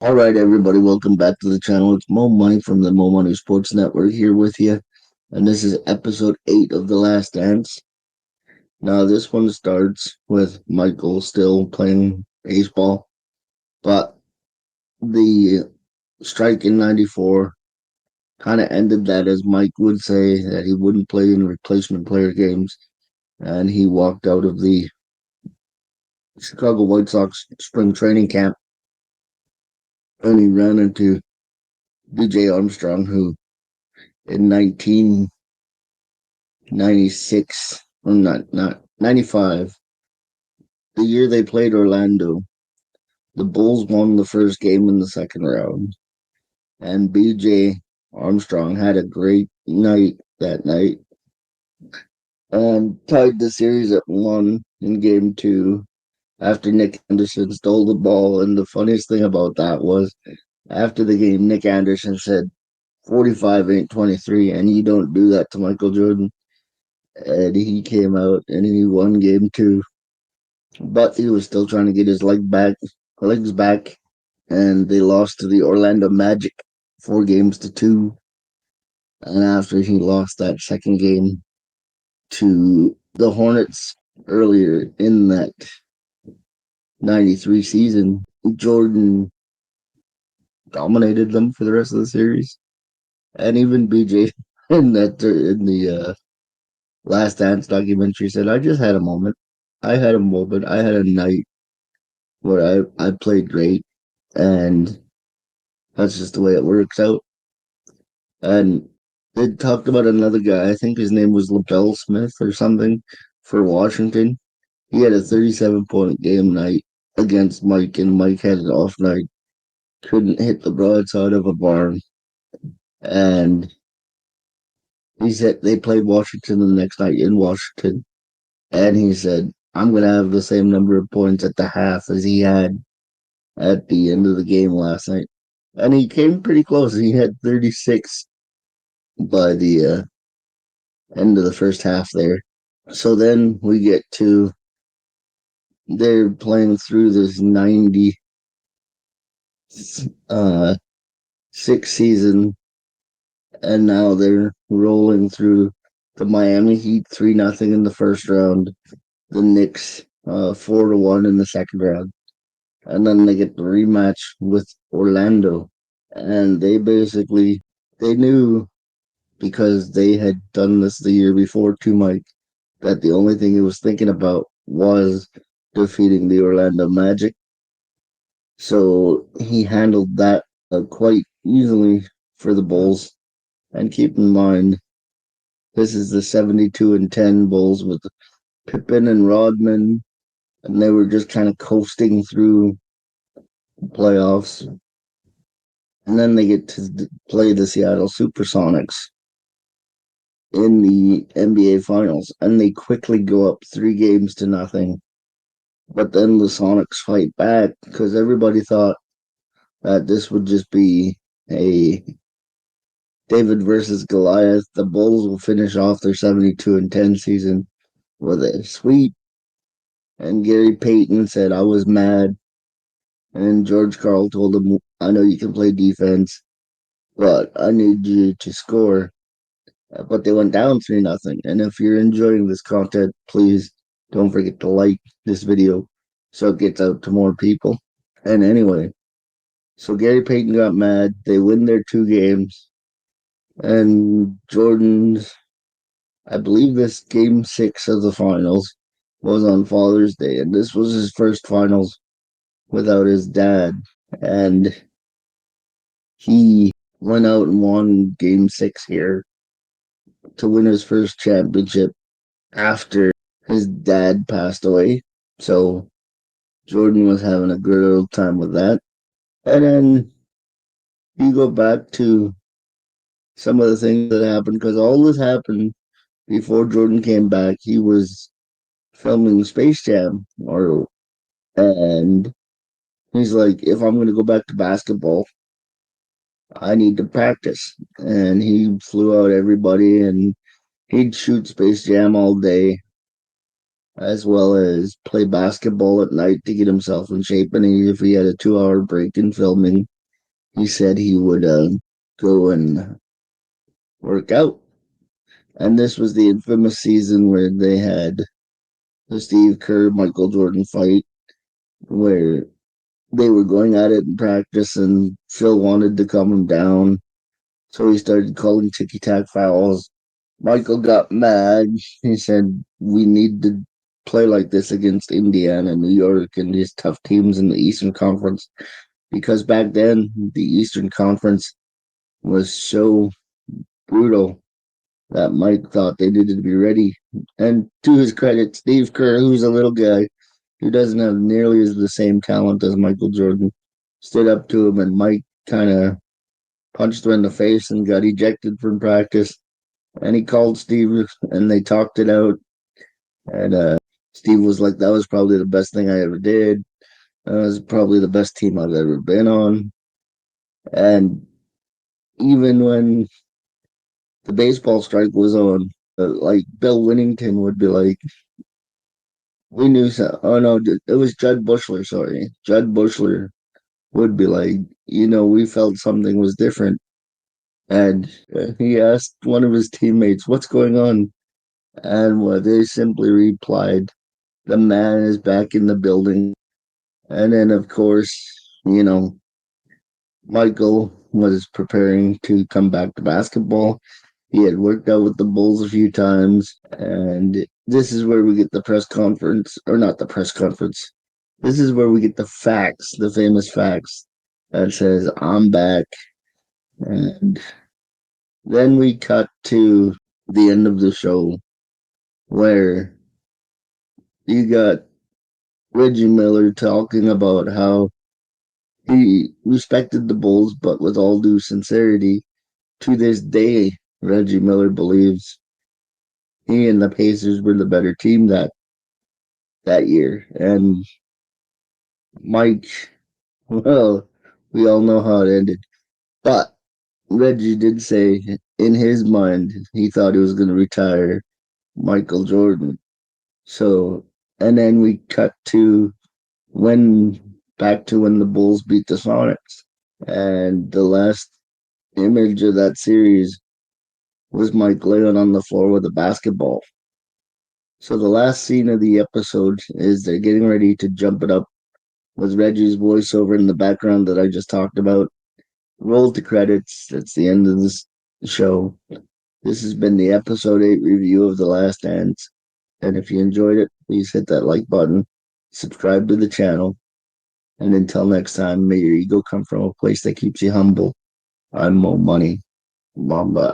All right, everybody, welcome back to the channel. It's Mo Money from the Mo Money Sports Network here with you, and this is episode 8 of The Last Dance. Now, this one starts with Michael still playing baseball, but the strike in '94 kind of ended that, as Mike would say, that he wouldn't play in replacement player games, and he walked out of the Chicago White Sox spring training camp, and he ran into DJ Armstrong, who in 1996, or not 95, the year they played Orlando, the Bulls won the first game in the second round, and BJ Armstrong had a great night that night and tied the series at 1 in game 2 after Nick Anderson stole the ball. And the funniest thing about that was, after the game, Nick Anderson said 45 ain't 23, and you don't do that to Michael Jordan. And he came out and he won game 2, but he was still trying to get his legs back, and they lost to the Orlando Magic 4 games to 2. And after he lost that second game to the Hornets earlier in that '93 season, Jordan dominated them for the rest of the series. And even BJ in the Last Dance documentary said, "I just had a moment. I had a moment. I had a night where I played great, and that's just the way it works out." And they talked about another guy. I think his name was LaBelle Smith or something for Washington. He had a 37-point game night against Mike, and Mike had an off night. Couldn't hit the broadside of a barn. And he said they played Washington the next night in Washington. And he said, "I'm going to have the same number of points at the half as he had at the end of the game last night." And he came pretty close. He had 36 by the end of the first half there. So then we get to, they're playing through this 90 sixth season, and now they're rolling through the Miami Heat 3-0 in the first round, the Knicks 4-1 in the second round, and then they get the rematch with Orlando. And they knew, because they had done this the year before to Mike, that the only thing he was thinking about was defeating the Orlando Magic. So he handled that quite easily for the Bulls. And keep in mind, this is the 72-10 Bulls with Pippen and Rodman, and they were just kind of coasting through playoffs. And then they get to play the Seattle Supersonics in the NBA Finals, and they quickly go up 3 games to nothing. But then the Sonics fight back, because everybody thought that this would just be a David versus Goliath. The Bulls will finish off their 72-10 season with a sweep. And Gary Payton said, "I was mad." And George Karl told him, "I know you can play defense, but I need you to score." But they went down 3-0. And if you're enjoying this content, please don't forget to like this video so it gets out to more people. And anyway, so Gary Payton got mad. They win their 2 games. And Jordan's, I believe this game 6 of the finals was on Father's Day. And this was his first finals without his dad. And he went out and won game 6 here to win his first championship after his dad passed away. So Jordan was having a good old time with that. And then you go back to some of the things that happened, because all this happened before Jordan came back. He was filming Space Jam, and he's like, "If I'm going to go back to basketball, I need to practice." And he flew out everybody, and he'd shoot Space Jam all day. as well as play basketball at night to get himself in shape. And if he had a 2 hour break in filming, he said he would go and work out. And this was the infamous season where they had the Steve Kerr Michael Jordan fight, where they were going at it in practice, and Phil wanted to calm him down, so he started calling ticky tack fouls. Michael got mad. He said, "We need to play like this against Indiana, New York, and these tough teams in the Eastern Conference." Because back then, the Eastern Conference was so brutal that Mike thought they needed to be ready. And to his credit, Steve Kerr, who's a little guy who doesn't have nearly as the same talent as Michael Jordan, stood up to him, and Mike kind of punched him in the face and got ejected from practice. And he called Steve, and they talked it out. And Steve was like, "That was probably the best thing I ever did. That was probably the best team I've ever been on." And even when the baseball strike was on, like Bill Winnington would be like, "We knew so." Oh no, it was Judd Bushler. Sorry, Judd Bushler would be like, "We felt something was different." And he asked one of his teammates, "What's going on?" And they simply replied, "The man is back in the building." And then, of course, you know, Michael was preparing to come back to basketball. He had worked out with the Bulls a few times. And this is where we get the press conference, or not the press conference. This is where we get the facts, the famous facts that says, "I'm back." And then we cut to the end of the show where you got Reggie Miller talking about how he respected the Bulls, but with all due sincerity, to this day, Reggie Miller believes he and the Pacers were the better team that year. And Mike, well, we all know how it ended. But Reggie did say in his mind he thought he was going to retire Michael Jordan. So, and then we cut to when back to when the Bulls beat the Sonics. And the last image of that series was Mike laying on the floor with a basketball. So the last scene of the episode is they're getting ready to jump it up with Reggie's voiceover in the background that I just talked about. Roll the credits. That's the end of this show. This has been the episode 8 review of The Last Dance. And if you enjoyed it, please hit that like button, subscribe to the channel, and until next time, may your ego come from a place that keeps you humble. I'm Mo Money. Mamba.